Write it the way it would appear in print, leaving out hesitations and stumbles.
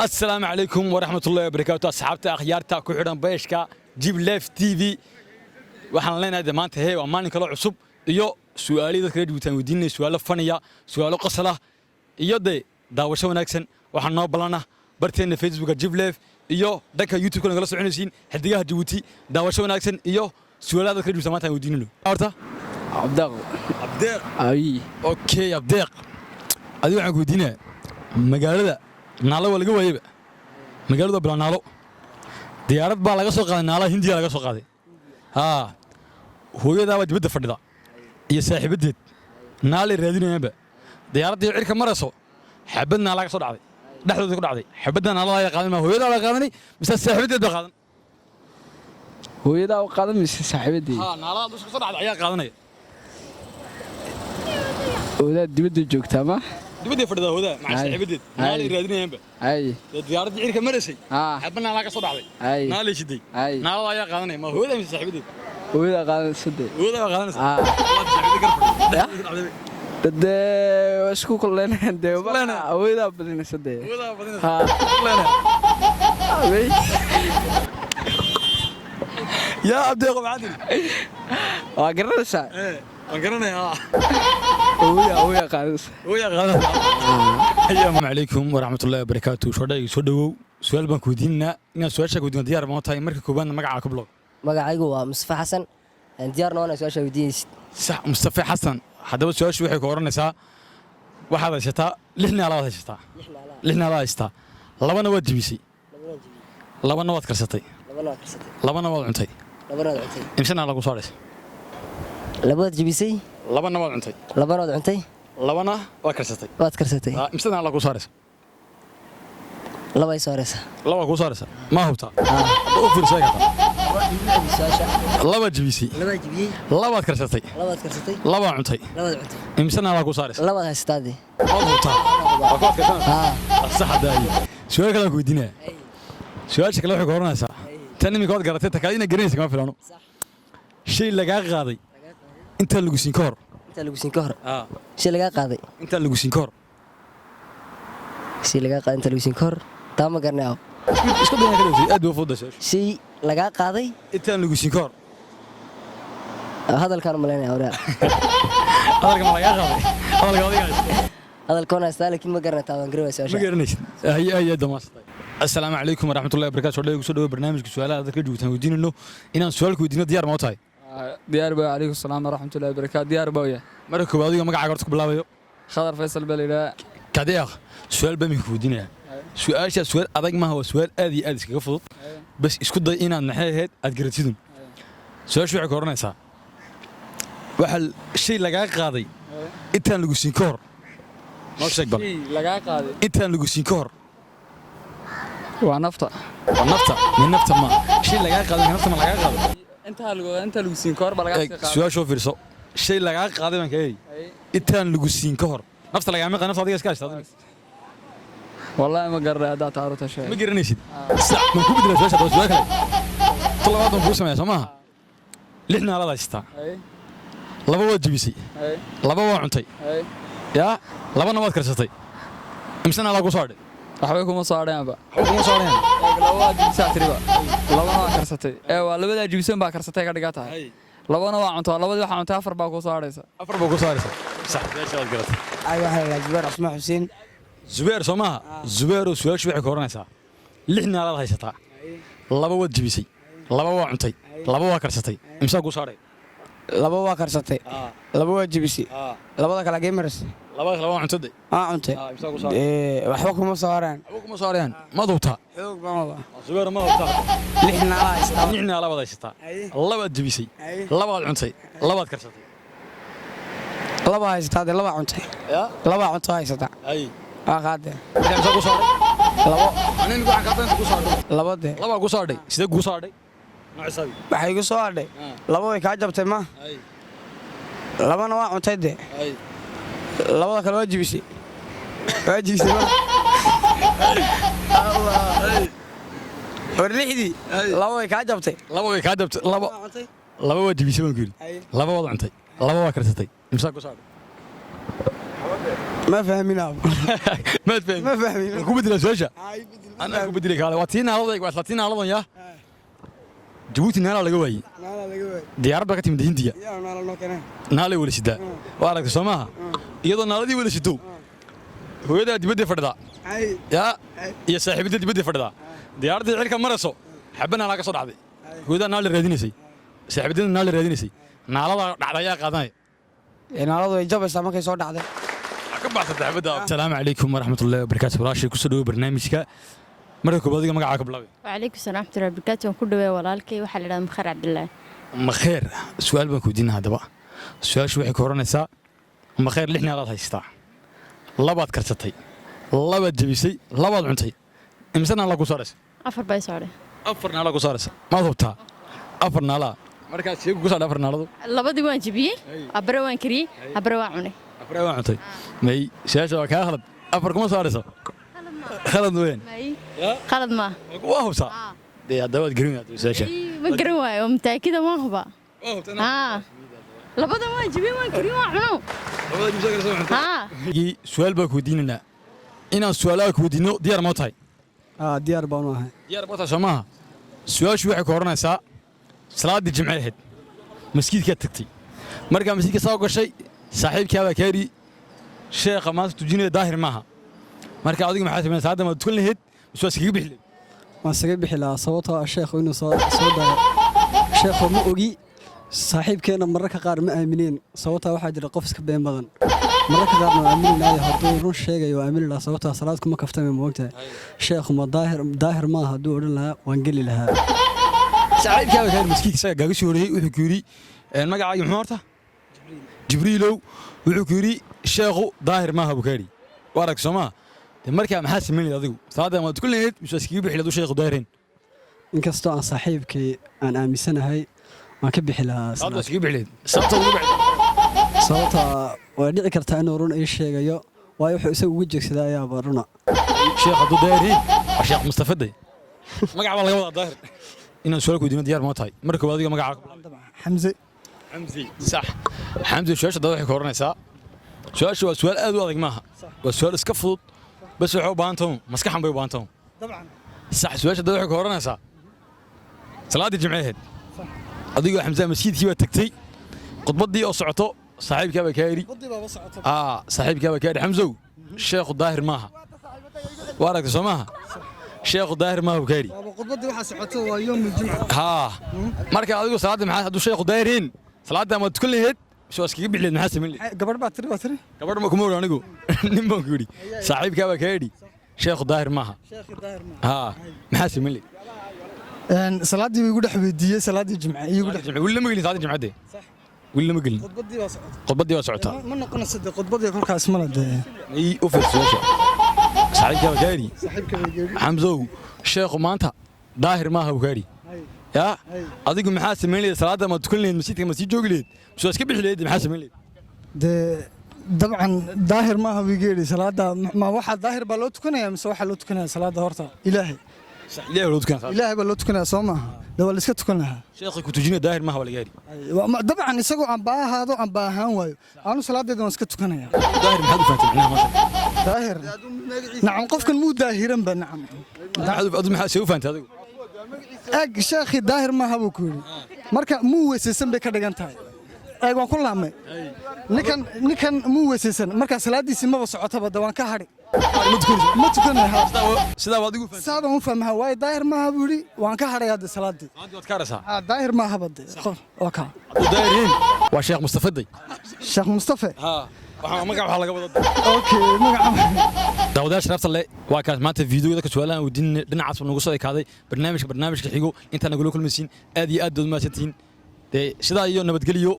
السلام عليكم ورحمة الله وبركاته أصحابتا أخيارتا كحران بيشكا جيب ليف تي في waxaan leenahay maanta hey waa maalin kale cusub iyo su'aalaha kala duwan wadiinay su'aalo faniya su'aalo qasala iyo daawasho wanaagsan waxaan noo balana barteena Facebook جيب ليف iyo dhanka YouTube kana kala soconaysiin xidigaha Djibouti daawasho wanaagsan iyo su'aalaha kala duwan maanta wadiinayno horta عبداق اي okay abdeeq adiga waxaan ku wadiinaa magaalada naalo waa laga waayay magaalada Balanaalo diyaarad baa laga soo qaaday naalo Hindiya laga soo qaaday hooyada waa dibadda fadhida iyo saaxiibadeed naali raadinayaba diyaaradii cirka marayso xabadna laga soo dhacday dhaxdooda ku dhacday xabadna naala ay qaadan ma hooyada la qaadanay mise saaxiibadeed baa qaadan hooyada qaadan mise saaxiibadeed naala dusha soo dhacday ayaa qaadanay hooyada dibadda joogta ma dibadda fadhida hooyada ma saaxiibadeed naali raadinayaba ay diyaaradii cirka maraysay xabadna laga soo dhacday naali shiday naala ayaa qaadanay ma hooyada mise saaxiibadeed hooyada qaadan saddex hooyada qaadan dad isku kuleeneen deebaana hooyada badin saddex hooyada badin kuleeneen يا عبد الله معدل وقرنسا وقرنا ويا قادس السلام عليكم ورحمة الله وبركاته شو دو سؤال بنك وديننا إن سؤال شك ودينا ديار ما تاي مركب كوبان مقع كبلو magacaygu waa Mustafa Xasan diyaarna waan soo sheegaydiis صح مصطفى حسن حدا بس سؤال شو وحي كورنسا واحد شتا لحنا على شتا لحنا على شتا لبنا وجبيسي لبنا واد كرستي لبنا واد عنتي imsana lagu soo dhisay labada jibisay labana waad cuntay labana waad karsatay imsana lagu soo dhisay laba soo dhisay laba ku soo dhisay ma hubta oo fiirsay laba jibisay labaad karsatay laba cuntay imsana lagu soo dhisay laba haystaadi ma hubta aqoon ka sax daay su'aal kale ku weydiinaa su'aal kale wuxuu koranaysaa tan mi kood garatay takayna gareeyay kama filano shay laga qaaday inta lagu siin ka hor shay laga qaaday inta lagu siin ka hor taama garnaa isku dayna kale aad buu fudud shay laga qaaday inta lagu siin ka hor hadalkan malaynaa awra hadalkan ma laga qaaday hadalkan astaa laakiin ma garantaa waan gareeyay ma garanaysid ay damaastay السلام عليكم ورحمة الله وبركاته شو ليك سودو برنامج سؤال هذا كده جوتنا ودينه إن سؤالك ودينه ديار ما تاي ديار بقى عليكم السلام ورحمة الله وبركاته ديار بقى مركب هذا ما قاعد بلا بيو خضر فيصل بليلا كدير سؤال بمي ودينه سؤال أذق ما هو سؤال أدي كفض بس إسكت ضينا النهاية أتقرتيدون سؤال شو عكورنا سا وحل شيء لقى قاضي أنت لقوسين كور ما شكبر شيء لقى قاضي أنت لقوسين كور ونفطة من نفطة ما شيء لقى قاضي من نفطة ما لقى قاضي انت لوسين كور بلقى سؤال شوف فرصة شيء لقى قاضي من كي انت لوسين كور نفطة لقى عميقة نفطة ديك اسكاش والله ما قرر هذا تعرض شيء ما قرنيش صح ما كوب بدنا سؤال سؤال كله طلبات نفوسهم يا سماها لحنا على داشتا لبا وجبيسي لبا وعنتي يا لبا نواد كرستي امسنا لا قصاد waxbay kuma saareenba labaad saatiriba labana karsatay waa labada jibisan baa karsatay ka dhigaa tahay labana waa cunto labadii waxa cunto afar baa ku saaraysa sax meesha garatay ay waxa la Zubair Asmaa Xuseen Zubair Soomaa Zubair su'aal waxay koranaysaa lixna la haysataa laba wad jibisay laba waa cuntay laba waa karsatay imsa ku saaray laba waa karsatay laba waa jibisay labada kala gamers laba cuntay cuntay waxba kuma saaraan ma dubta xoog baa Zubair ma dubta lixna la haysataa laba jibisay laba cuntay laba karsatay laba haysataa laba cuntay laba cunto haysataa qaade imsa ku saaray laba anin ku xaqadan ku saaray laba ku saaray sida ku saaray noocasabi waxay ku soo hadhay laba way ka jabtay ma labana waa cuntay de labada kale waa jibisay ma Allah warlixdi laba way ka jabtay laba waa jibisay baan ku yiri laba wada cuntay laba waa karsatay imsa ku saaray ما فهمنا ما فهمنا كوبدنا سوشا أنا أكو بدي لك هذا واتين هذا واتين هذا يا جبوتي نالا laga waayay diyaarad baa ka timid Hindiya naala wala sidaa waa aragtay Soomaha iyadoo naaladii wala sido hooyada dibadda fadhida ya iyo saaxiibada dibadda fadhida diyaaradda xilka marayso xabana laga soo dhacday hooyada naala raadinaysay saaxiibada naala raadinaysay naalada dhacdaya qaadanay naaladu way jabaysaa markay soo dhacday ka baxsatay saaxiibada assalaamu calaykum waraxmatullaahi wabarakaatuh walaashay ku soo dhawo barnaamijka marka koobaad adiga magacaaga bilaabay وعليكم السلام ورحمة الله وبركاته waan ku dhaweey walaalkay waxa la yiraahdaa Makhaar Cabdullaahi makheer su'aal baan ku weydiinaa hadaba su'aashu waxay ka horanaysaa makheer lix naalaad haystaa labaad karsatay labaad jabisay labaad cuntay imisa naala ku saaraysa afar bay saaray afar naala ku saaraysa ma hubtaa afar naala markaas sheegu ku saaraysa afar naaladu labadii waan jabiyey abare waan kariyey abare waan cunay afar waan cuntay may su'aasha waa kaa khalad afar kuma saaraysa khalad weyn qalad ma waa hubtaa dee hadabaad garin su'aasha ma garan waayo mutaakida ma huba labada waan jabiyey waan kariyey waan cuno su'aal baa ku weydiinanaa inaan su'aalaha ku weydiino diyaar ma tahay diyaar baan u ahay diyaar ma tahay Soomaha su'aashu waxay ka horanaysaa salaadii jimce ahayd masjidka tagtay markaa masjidka soo gashay saaxiibkaaga kaari sheekha maanta tujinaya daahir maaha marka adigu maxaa sameeyay saada ma tukan lahayd soo iskaga bixi waan isaga bixi lahaa sababtoo ah sheekhu inuu soo daayo sheekhu ma ogi saaxiibkeena mararka qaar ma aamineen sababtoo waxaa jira qof iska been badan mararka qaar ma aaminayay hadduu run sheegayo aamin lahaa sababtoo salaad kuma kaftamay moogtahay sheekhu ma daahir ma hadduu odhan lahaa waan geli lahaa saaxiibkaaga kaari masjidka isaga gaaga soo horeeyay wuxuu ku yiri magacaaga muxuu horta jibriilow wuxuu ku yiri sheekhu daahir maaha bukaari waa arag Soomaa markaa maxaa sameeyay adigu salaada ma tukan lahayd mise iskaga bixi lahayd sheekhu daahireen inkastoo aan saaxiibkay aan aaminsanahay waan ka bixi lahaa salaada iskaga bixi lahayd sababta ugu bixi sababta way dhici kartaa inuu run ay sheegayo waayo wuxuu isagu ugu jeegsadaa ayaa runa sheekh Abdul Daahir waa sheekh Mustafa day magaca laga wada daahir inaan su'aal ku weydiino diyaar ma tahay marka adiga magacaaga xamse صح حمزة شو هذا waxay ka horanaysaa su'aashu waa su'aal aad u adag maaha waa su'aal iska fudud bas wuxuu baahantahay maskaxan bay u baahantahay dabcan صح su'aasha waxay ka horanaysaa salaadii jimceed adigu xamza masjidkii waa tagtay qodbadii oo socoto saaxiibkaaga ka yiri saaxiibkaaga ka yiri xamzow sheekhu daahir maaha waa aragtay Soomaha sheekhu daahir maaha ka yiri qodbadii waxa socoto waa yoom jimca marka adigu salaadii maxaa hadduu sheekhu daahirin salaada ma tukan lahayd soo iskaga bixi lahayd maxaa sameeyay gabadh baa tiri gabadh ma kuma oran anigu nin baan ku yiri saaxiibkaaga ka yiri sheekhu daahir maaha maxaa sameeyay salaadii igu dhex weydiiyay salaadii jimca igu dhex willa ma gelin salaadii jimcade willa ma gelin qodbadii waa socotaa ma noqon saddex qodbadii kolkaas ma ladee ay u fiirso saaxiibkaaga ka yiri xamzow sheekhu maanta daahir maaha ka yiri يا أديكو محاسب من لي صلاة ما تكون لي مسجد كما سيجوا لي شو أسكب لي محاسب من لي ده طبعا ظاهر ما هو بيجي صلاة ما واحد ظاهر بلوت كنا يا مس واحد لوت كنا صلاة هورتا إلهي صح ليه لوت كنا إلهي بلوت كنا صوما لو اللي سكت كنا شيخي كنت تجيني ظاهر ما هو ولا جاري طبعا يسقوا عن باه هذا عن باهان وايو أنا صلاة ده سكت كنا يا ظاهر محدود فانت معناها ما ظاهر نعم قف كان مو ظاهرا بنعم محدود أظن محاسب فانت هذا أج شيخي ظاهر ما هو كوري مركا مو وسيسن بكرجان تاي أج وان كل عمي نكن مو وسيسن مركا سلادي سما بسعتها بدوان كهري ما تكون هذا سيدا واديو فانت سادا مو فهم هواي ظاهر ما هو بوري وان كهري هذا سلادي هذا وتكارسها ظاهر ما هو بدي وكا ودايرين وشيخ مصطفى دي شيخ مصطفى waxaa magaca laga wada okay magaca daawadayaasha sharafta leh waa kaas maanta fiidiyoda ka su'aalaha wadiin dhinacaas nagu soo ekaaday barnaamijka xigo inta nagu kulmaysiin aad iyo aad dood maasantiin sidaa iyo nabadgeliyo